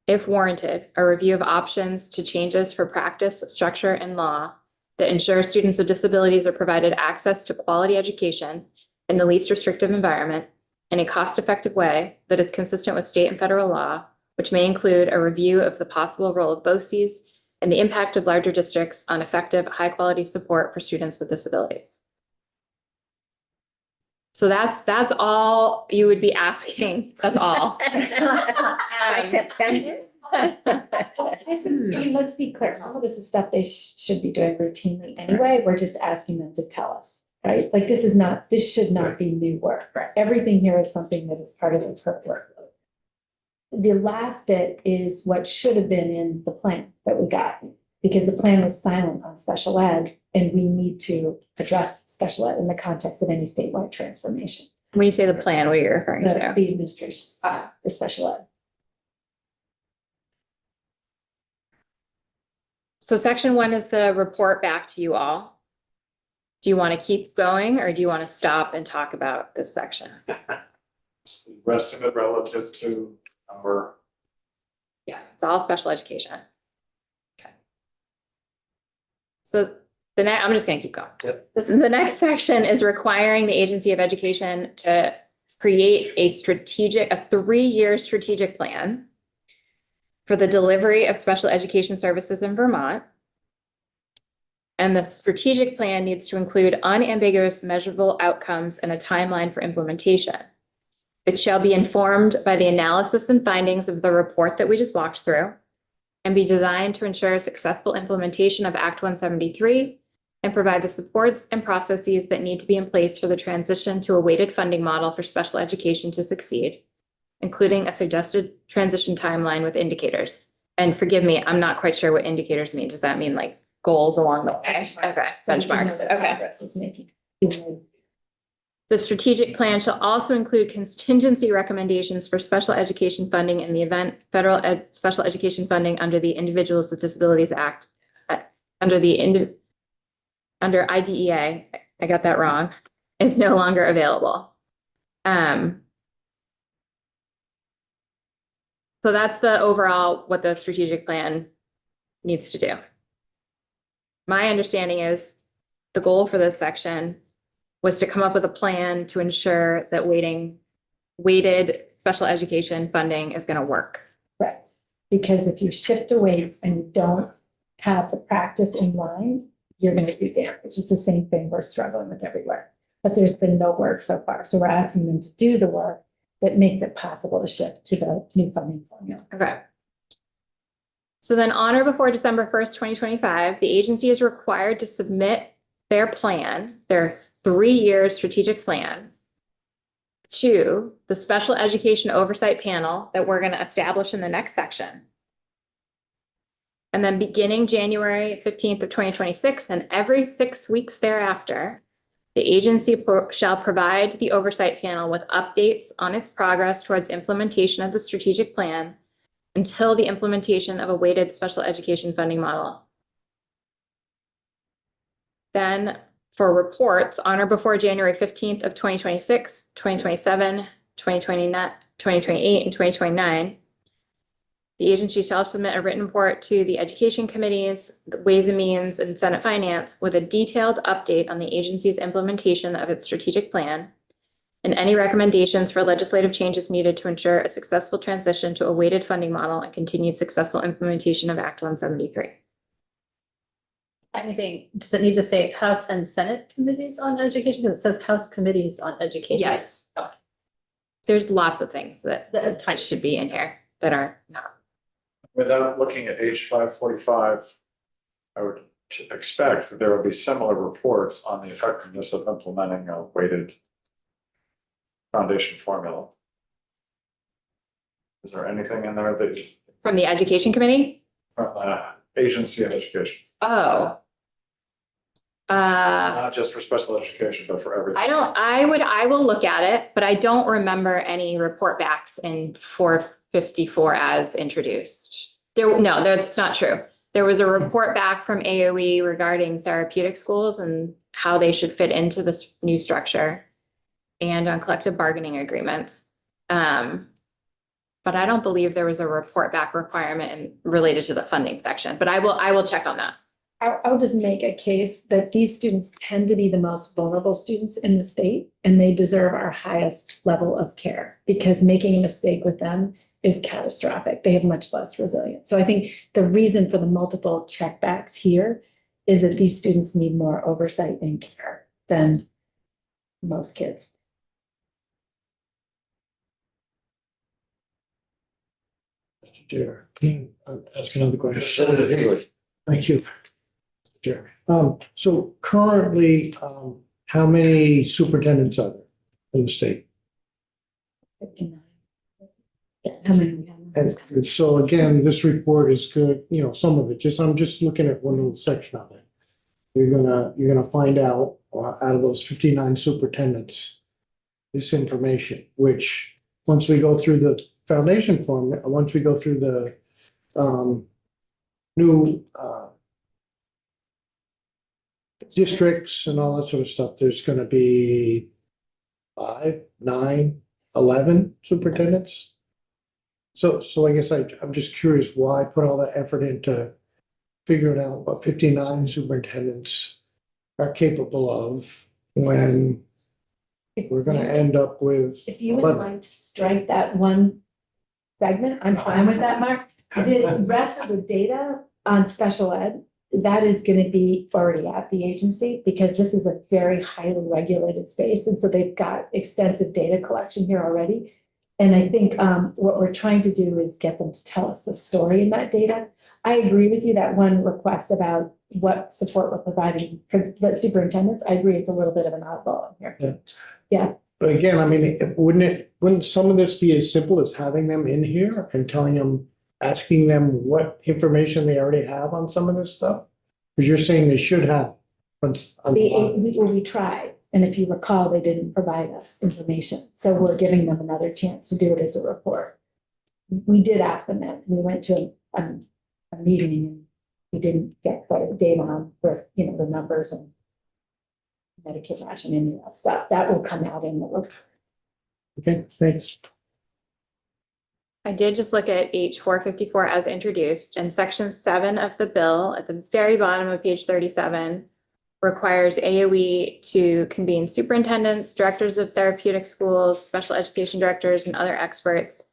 if warranted, a review of options to changes for practice, structure, and law that ensure students with disabilities are provided access to quality education in the least restrictive environment in a cost-effective way that is consistent with state and federal law, which may include a review of the possible role of BOCES and the impact of larger districts on effective, high-quality support for students with disabilities. So that's all you would be asking. That's all. By September? This is, I mean, let's be clear, some of this is stuff they should be doing routinely anyway. We're just asking them to tell us, right? Like, this should not be new work. Right. Everything here is something that is part of their current workload. The last bit is what should have been in the plan that we got, because the plan was silent on special ed, and we need to address special ed in the context of any statewide transformation. When you say the plan, what are you referring The to? administration's for special ed. So section 1 is the report back to you all. Do you want to keep going, or do you want to stop and talk about this section? Is the rest of it relative to our, Yes, it's all special education. Okay. So I'm just gonna keep going. Yep. The next section is requiring the Agency of Education to create a 3-year strategic plan for the delivery of special education services in Vermont. And the strategic plan needs to include unambiguous measurable outcomes and a timeline for implementation. It shall be informed by the analysis and findings of the report that we just walked through and be designed to ensure successful implementation of Act 173 and provide the supports and processes that need to be in place for the transition to a weighted funding model for special education to succeed, including a suggested transition timeline with indicators. And forgive me, I'm not quite sure what indicators mean. Does that mean like goals along the way? Okay, benchmarks, okay. Progress is making. The strategic plan shall also include contingency recommendations for special education funding in the event federal special education funding under the Individuals with Disabilities Act, under IDEA, I got that wrong, is no longer available. So that's the overall what the strategic plan needs to do. My understanding is the goal for this section was to come up with a plan to ensure that weighted special education funding is going to work. Correct. Because if you shift away and you don't have the practice in line, you're going to do damage. It's the same thing we're struggling with everywhere. But there's been no work so far. So we're asking them to do the work that makes it possible to shift to the new funding formula. Okay. So then on or before December 1st, 2025, the agency is required to submit their plan, their 3-year strategic plan, to the Special Education Oversight Panel that we're going to establish in the next section. And then beginning January 15th of 2026 and every 6 weeks thereafter, the agency shall provide the oversight panel with updates on its progress towards implementation of the strategic plan until the implementation of a weighted special education funding model. Then for reports on or before January 15th of 2026, 2027, 2029, 2028, and 2029, The agency shall submit a written report to the education committees, the Ways and Means, and Senate Finance with a detailed update on the agency's implementation of its strategic plan and any recommendations for legislative changes needed to ensure a successful transition to a weighted funding model and continued successful implementation of Act 173. Anything, does it need to say House and Senate committees on education? Because it says House committees on education. Yes. There's lots of things that The- should be in here that are not. Without looking at H545, I would expect that there would be similar reports on the effectiveness of implementing a weighted foundation formula. Is there anything in there that, From the education committee? from agency of education, Oh. not just for special education, but for everything? I will look at it, but I don't remember any report backs in 454 as introduced. No, that's not true. There was a report back from AOE regarding therapeutic schools and how they should fit into this new structure and on collective bargaining agreements. But I don't believe there was a report back requirement related to the funding section, but I will check on that. I'll just make a case that these students tend to be the most vulnerable students in the state, and they deserve our highest level of care, because making a mistake with them is catastrophic. They have much less resilience. So I think the reason for the multiple checkbacks here is that these students need more oversight and care than most kids. Chair, can I ask another question? Senator Higley. Thank you. Chair. So currently, how many superintendents are there in the state? 59. How many we have? And so again, this report is good, you know, some of it, I'm just looking at one little section of it. You're gonna find out, out of those 59 superintendents, this information, which, once we go through the foundation form, once we go through the new districts and all that sort of stuff, there's gonna be 5, 9, 11 superintendents. So I guess I'm just curious why put all that effort into figuring out what 59 superintendents are capable of when we're gonna end up with. If you would 11. like to strike that one segment, I'm fine with that, Mark. The rest of the data on special ed, that is gonna be already at the agency, because this is a very highly regulated space, and so they've got extensive data collection here already. And I think what we're trying to do is get them to tell us the story in that data. I agree with you, that one request about what support we're providing for the superintendents, I agree, it's a little bit of an oddball here. But again, I mean, wouldn't some of this be as simple as having them in here and telling them, asking them what information they already have on some of this stuff? Because you're saying they should have. We tried, and if you recall, they didn't provide us information, so we're giving them another chance to do it as a report. We did ask them that, we went to a meeting, and we didn't get the data on for, the numbers and Medicaid rationing and that stuff. That will come out in the report. Okay, thanks. I did just look at H 454 as introduced, and section 7 of the bill at the very bottom of page 37 requires AOE to convene superintendents, directors of therapeutic schools, special education directors, and other experts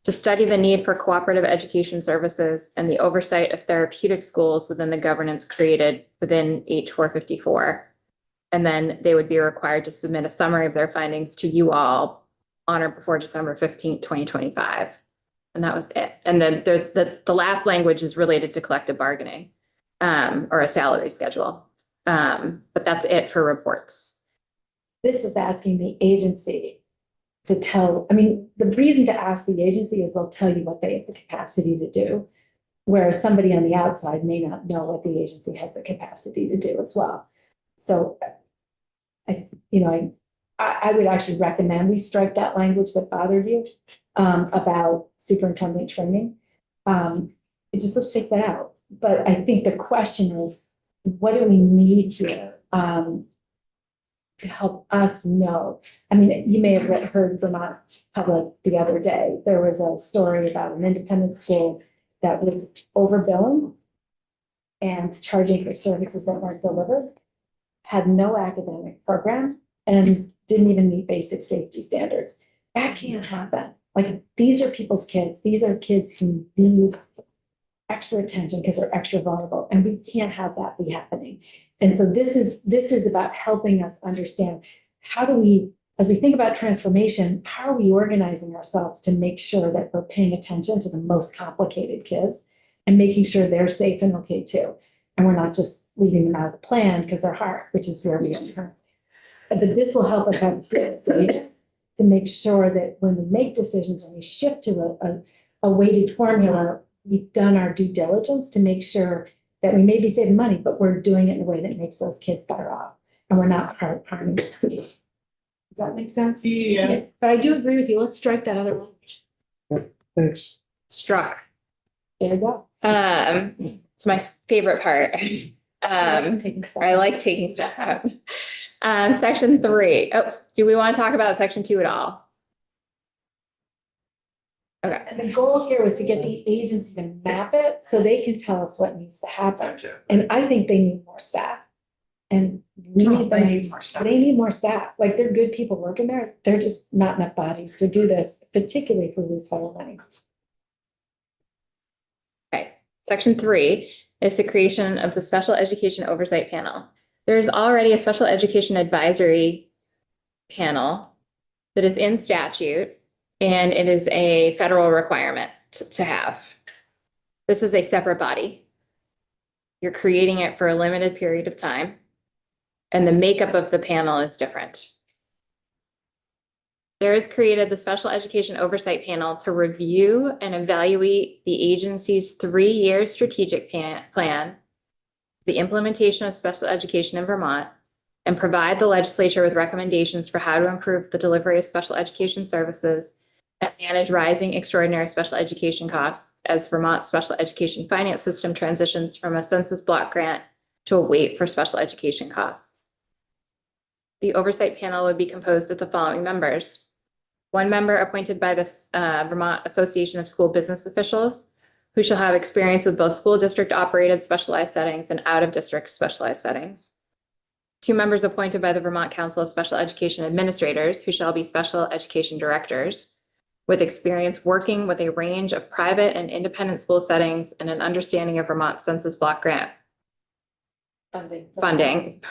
to study the need for cooperative education services and the oversight of therapeutic schools within the governance created within H 454. And then they would be required to submit a summary of their findings to you all on or before December 15th, 2025. And that was it. And then there's the last language is related to collective bargaining or a salary schedule. But that's it for reports. This is asking the agency to tell, the reason to ask the agency is they'll tell you what they have the capacity to do. Whereas somebody on the outside may not know what the agency has the capacity to do as well. So I would actually recommend we strike that language that bothered you about superintendent training. Let's take that out. But I think the question is, what do we need here to help us know? You may have heard Vermont Public the other day. There was a story about an independent school that was overbilling and charging for services that weren't delivered, had no academic program, and didn't even meet basic safety standards. That can't happen. Like, these are people's kids. These are kids who need extra attention because they're extra vulnerable, and we can't have that be happening. And so this is about helping us understand, how do we, as we think about transformation, how are we organizing ourselves to make sure that we're paying attention to the most complicated kids and making sure they're safe and okay too. And we're not just leaving them out of the plan because they're hard, which is where we are. But this will help us have good data to make sure that when we make decisions and we shift to a weighted formula, we've done our due diligence to make sure that we may be saving money, but we're doing it in a way that makes those kids better off. And we're not harming them. Does that make sense? Yeah. But I do agree with you. Let's strike that other one. Thanks. Struck. There you go. It's my favorite part. Taking stuff I out. like taking stuff out. Section 3. Oh, do we want to talk about section 2 at all? Okay. And the goal here was to get the agency to map it so they can tell us what needs to happen. And I think they need more staff. And we need They them, need more staff. they need more staff. Like, they're good people working there. They're just not enough bodies to do this, particularly if we lose federal money. Okay, section 3 is the creation of the Special Education Oversight Panel. There is already a Special Education Advisory Panel that is in statute, and it is a federal requirement to have. This is a separate body. You're creating it for a limited period of time, and the makeup of the panel is different. There is created the Special Education Oversight Panel to review and evaluate the agency's 3-year strategic plan, the implementation of special education in Vermont, and provide the legislature with recommendations for how to improve the delivery of special education services and manage rising extraordinary special education costs as Vermont's special education finance system transitions from a census block grant to a weight for special education costs. The oversight panel would be composed of the following members. 1 member appointed by the Vermont Association of School Business Officials, who shall have experience with both school district operated specialized settings and out of district specialized settings. 2 members appointed by the Vermont Council of Special Education Administrators, who shall be special education directors, with experience working with a range of private and independent school settings and an understanding of Vermont Census Block Grant funding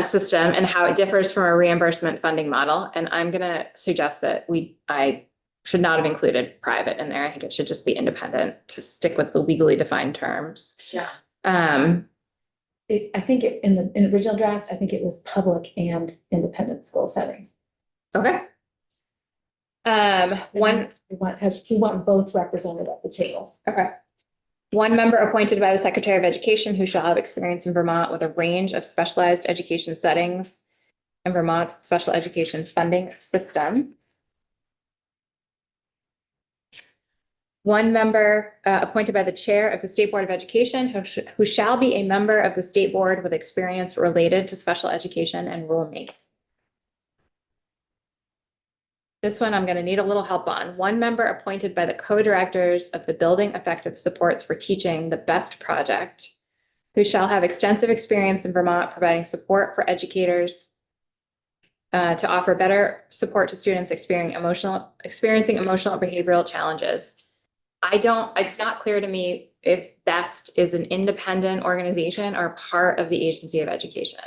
system and how it differs from a reimbursement funding model. And I'm going to suggest that I should not have included private in there. I think it should just be independent to stick with the legally defined terms. Yeah. Um, I think in the original draft, I think it was public and independent school settings. okay. We want both represented at the table. Okay. 1 member appointed by the Secretary of Education who shall have experience in Vermont with a range of specialized education settings and Vermont's special education funding system. 1 member appointed by the Chair of the State Board of Education who shall be a member of the State Board with experience related to special education and rulemaking. This one I'm going to need a little help on. 1 member appointed by the co-directors of the Building Effective Supports for Teaching the BEST project, who shall have extensive experience in Vermont providing support for educators to offer better support to students experiencing emotional and behavioral challenges. It's not clear to me if BEST is an independent organization or part of the Agency of Education.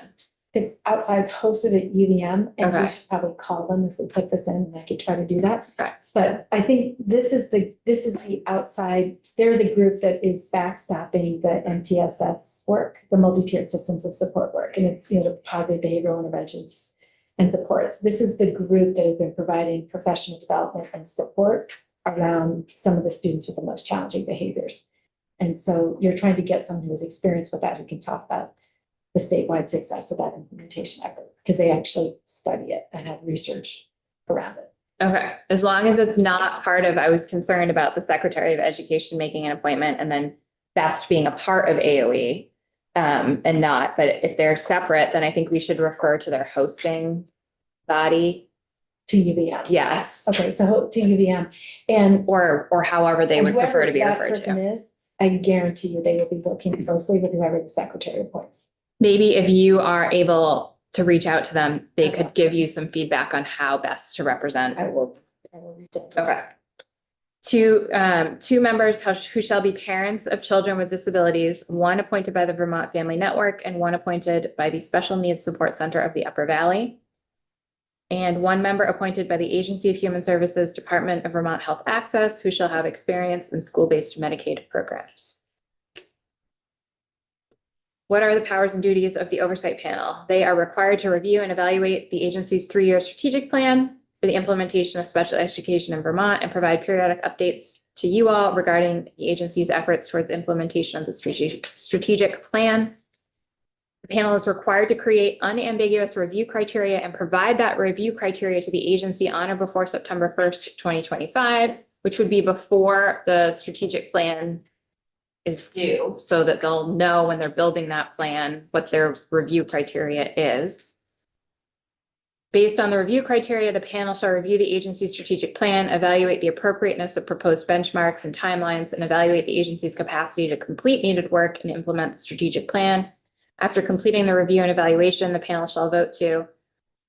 It's outside, it's hosted at UVM, and we Okay. should probably call them if we put this in, and I could try to do that. Correct. But I think this is the outside, they're the group that is backstopping the MTSS work, the multi-tiered systems of support work, and it's, the positive behavioral interventions and supports. This is the group that has been providing professional development and support around some of the students with the most challenging behaviors. And so you're trying to get someone who has experience with that, who can talk about the statewide success of that implementation effort, because they actually study it and have research around it. Okay, as long as it's not part of, I was concerned about the Secretary of Education making an appointment and then BEST being a part of AOE and not, but if they're separate, then I think we should refer to their hosting body To UVM? Yes, Okay, so to UVM, and. or however they would prefer to be whoever referred that person to. is, I guarantee you, they will be working closely with whoever the secretary appoints. Maybe if you are able to reach out to them, they I could will. give you some feedback on how best to represent. I will reach out to them. Okay. Two members who shall be parents of children with disabilities, one appointed by the Vermont Family Network and one appointed by the Special Needs Support Center of the Upper Valley. And one member appointed by the Agency of Human Services, Department of Vermont Health Access, who shall have experience in school-based Medicaid programs. What are the powers and duties of the oversight panel? They are required to review and evaluate the agency's 3-year strategic plan for the implementation of special education in Vermont and provide periodic updates to you all regarding the agency's efforts towards implementation of the strategic plan. The panel is required to create unambiguous review criteria and provide that review criteria to the agency on or before September 1st, 2025, which would be before the strategic plan is due, so that they'll know when they're building that plan what their review criteria is. Based on the review criteria, the panel shall review the agency's strategic plan, evaluate the appropriateness of proposed benchmarks and timelines, and evaluate the agency's capacity to complete needed work and implement the strategic plan. After completing the review and evaluation, the panel shall vote to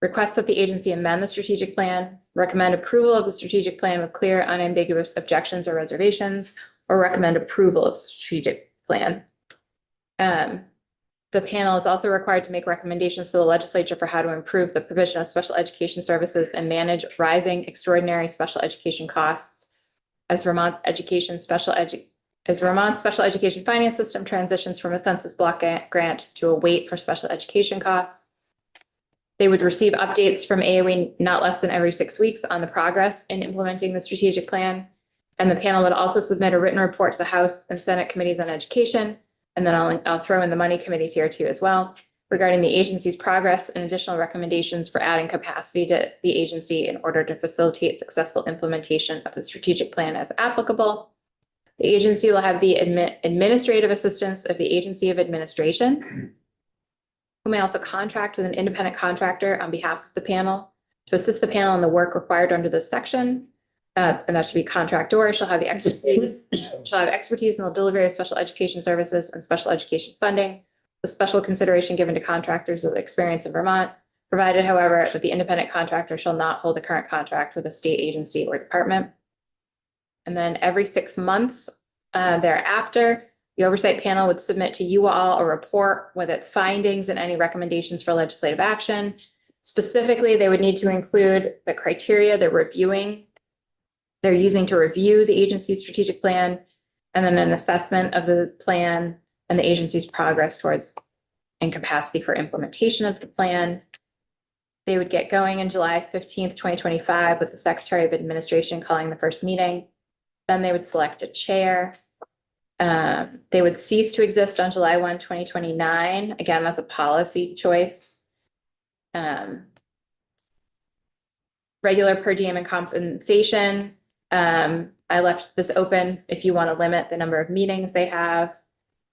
request that the agency amend the strategic plan, recommend approval of the strategic plan with clear, unambiguous objections or reservations, or recommend approval of the strategic plan. The panel is also required to make recommendations to the legislature for how to improve the provision of special education services and manage rising extraordinary special education costs as Vermont's special education finance system transitions from a census block grant to a weight for special education costs. They would receive updates from AOE not less than every 6 weeks on the progress in implementing the strategic plan. And the panel would also submit a written report to the House and Senate Committees on Education. And then I'll throw in the money committees here too as well, regarding the agency's progress and additional recommendations for adding capacity to the agency in order to facilitate successful implementation of the strategic plan as applicable. The agency will have the administrative assistance of the Agency of Administration, who may also contract with an independent contractor on behalf of the panel to assist the panel in the work required under this section. And that should be contractor, shall have expertise in the delivery of special education services and special education funding, with special consideration given to contractors with experience in Vermont, provided, however, that the independent contractor shall not hold a current contract with a state agency or department. And then every 6 months thereafter, the oversight panel would submit to you all a report with its findings and any recommendations for legislative action. Specifically, they would need to include the criteria they're using to review the agency's strategic plan, and then an assessment of the plan and the agency's progress towards and capacity for implementation of the plan. They would get going on July 15th, 2025, with the Secretary of Administration calling the first meeting. Then they would select a chair. They would cease to exist on July 1, 2029. Again, that's a policy choice. Regular per diem and compensation. I left this open if you want to limit the number of meetings they have.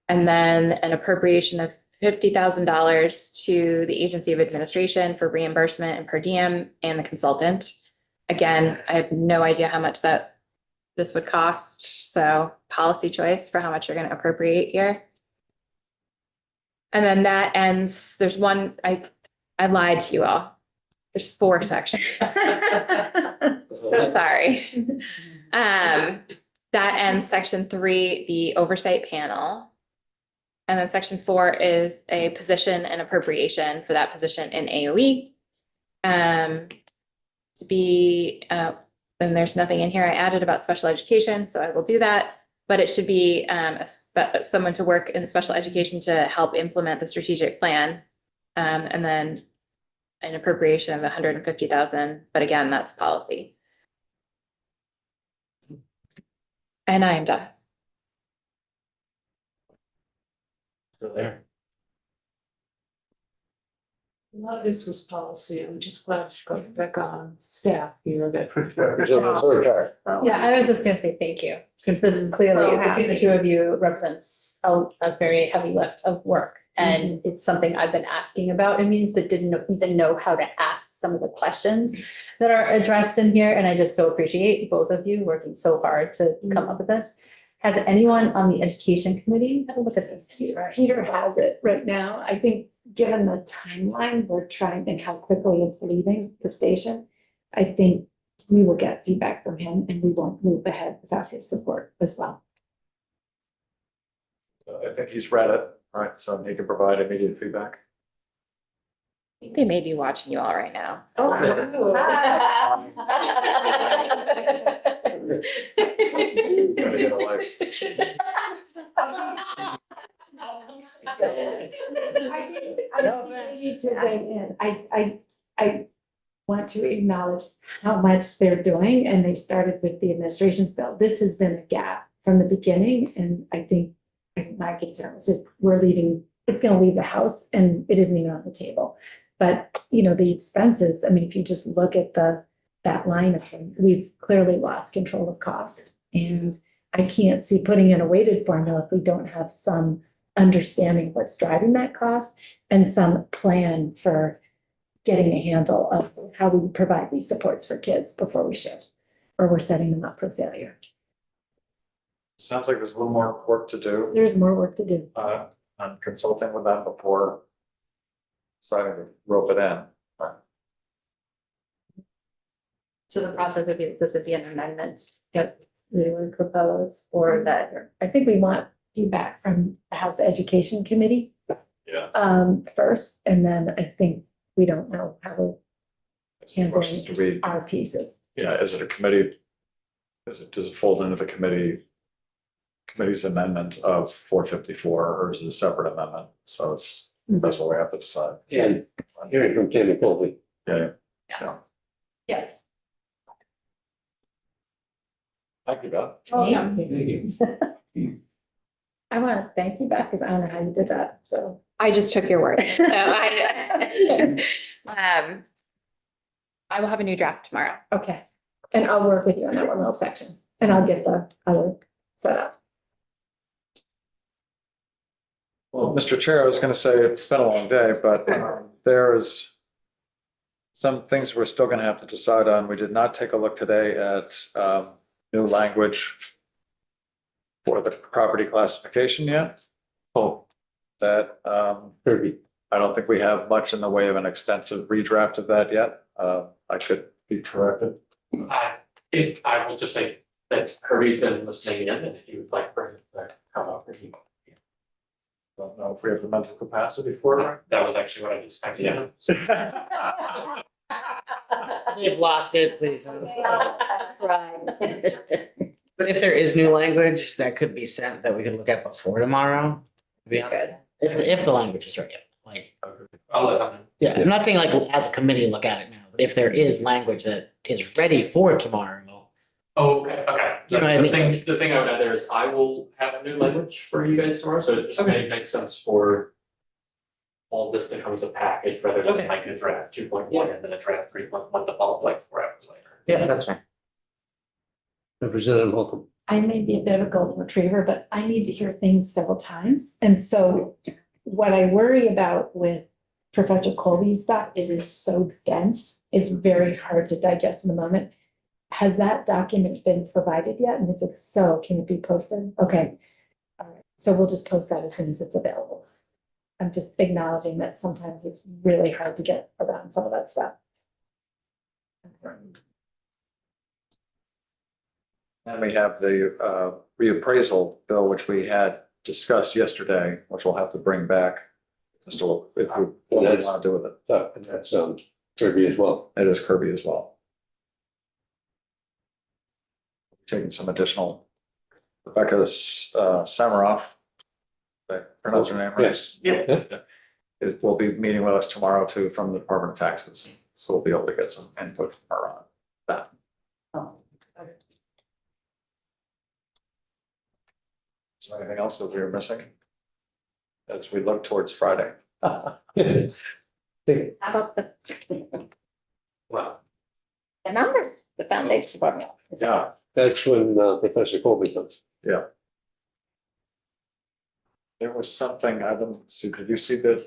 And then an appropriation of $50,000 to the Agency of Administration for reimbursement and per diem and the consultant. Again, I have no idea how much this would cost. So policy choice for how much you're going to appropriate here. And then that ends, there's one, I lied to you all. There's 4 sections. So sorry. That ends section 3, the oversight panel. And then section 4 is a position and appropriation for that position in AOE. Then there's nothing in here I added about special education, so I will do that. But it should be someone to work in special education to help implement the strategic plan. And then an appropriation of $150,000, but again, that's policy. And I am done. Still there. A lot of this was policy. I'm just glad Rebecca on staff here that. Yeah, I was just gonna say thank you, because this is clearly, between the two of you, represents a very heavy lift of work. And it's something I've been asking about in meetings, but didn't even know how to ask some of the questions that are addressed in here. And I just so appreciate both of you working so hard to come up with this. Has anyone on the education committee had a look at this? Peter has it right now. I think, given the timeline, we're trying and how quickly it's leaving the station. I think we will get feedback from him and we won't move ahead without his support as well. I think he's read it, right? So he can provide immediate feedback. I think they may be watching you all right now. Oh, Gotta get a life. I need to weigh in. I want to acknowledge how much they're doing, and they started with the administration's bill. This has been a gap from the beginning, and I think my concern is just we're leaving, it's gonna leave the house and it isn't even on the table. But, you know, the expenses, I mean, if you just look at that line of thing, we've clearly lost control of cost. And I can't see putting in a weighted formula if we don't have some understanding of what's driving that cost and some plan for getting a handle of how we provide these supports for kids before we shift, or we're setting them up for failure. Sounds like there's a little more work to do, There's more work to do. on consulting with them before deciding to rope it in. So the process would be, this would be an amendment that we would propose, or that, I think we want feedback from the House Education Committee Yeah. first, and then I think we don't know how we're Questions, do we, our pieces. yeah, is it a committee? Does it fold into the committee's amendment of 454, or is it a separate amendment? So that's what we have to decide. And hearing from Tammy Colby. Yeah. Yes. Thank you, Beth. Thank you. I want to thank you, Beth, because I don't know how you did that, so. I just took your word. So I will have a new draft tomorrow. Okay, and I'll work with you on that one little section, and I'll get the other set up. Well, Mr. Chair, I was gonna say it's been a long day, but there's some things we're still gonna have to decide on. We did not take a look today at new language for the property classification yet. Oh, that Kirby. I don't think we have much in the way of an extensive redraft of that yet. I could be corrected. I will just say that Kirby's been listening in, and if you would like for him to come up with you. Don't know if we have the mental capacity for it. That was actually what I just typed in. They've lost it, please. Right. But if there is new language that could be sent that we could look at before tomorrow, to be honest, if the language is ready, like, I'll let them. yeah, I'm not saying like as a committee, look at it now, but if there is language that is ready for tomorrow. Oh, okay. You know what I mean? The thing I would add there is I will have a new language for you guys tomorrow, so it just may make sense for all this to come as a package rather than Okay. like a draft 2.1 and then a draft 3.1 to follow like 4 hours later. Yeah, that's fine. Representative Holcomb. I may be a bit of a golden retriever, but I need to hear things several times. And so what I worry about with Professor Colby's stuff is it's so dense. It's very hard to digest in the moment. Has that document been provided yet? And if it's so, can it be posted? Okay. All right. So we'll just post that as soon as it's available. I'm just acknowledging that sometimes it's really hard to get around some of that stuff. And we have the reappraisal bill, which we had discussed yesterday, which we'll have to bring back. As to if we what we want to do with it. And that's Kirby as well. It is Kirby as well. Taking some additional, Rebecca Samaroff. Did I pronounce her name right? Yes. Yeah. It will be meeting with us tomorrow too from the Department of Taxes, so we'll be able to get some input from her on that. Is there anything else that we are missing? As we look towards Friday. How about Wow. the numbers, the foundation formula? Yeah, That's when Professor Colby comes. yeah. There was something, I didn't see, did you see that?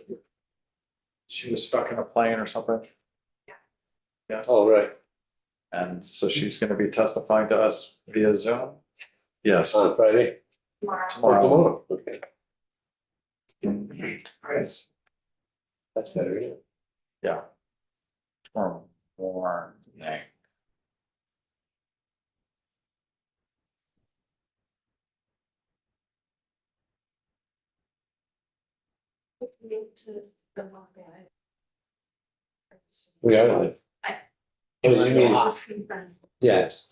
She was stuck in a plane or something? Yes, Oh, right, and so she's gonna be testifying to us via Zoom? Yes, on Friday. tomorrow. Okay, Yes, that's better, isn't it? yeah. Tomorrow morning. We are live. I- Oh, you mean, Wow. yes.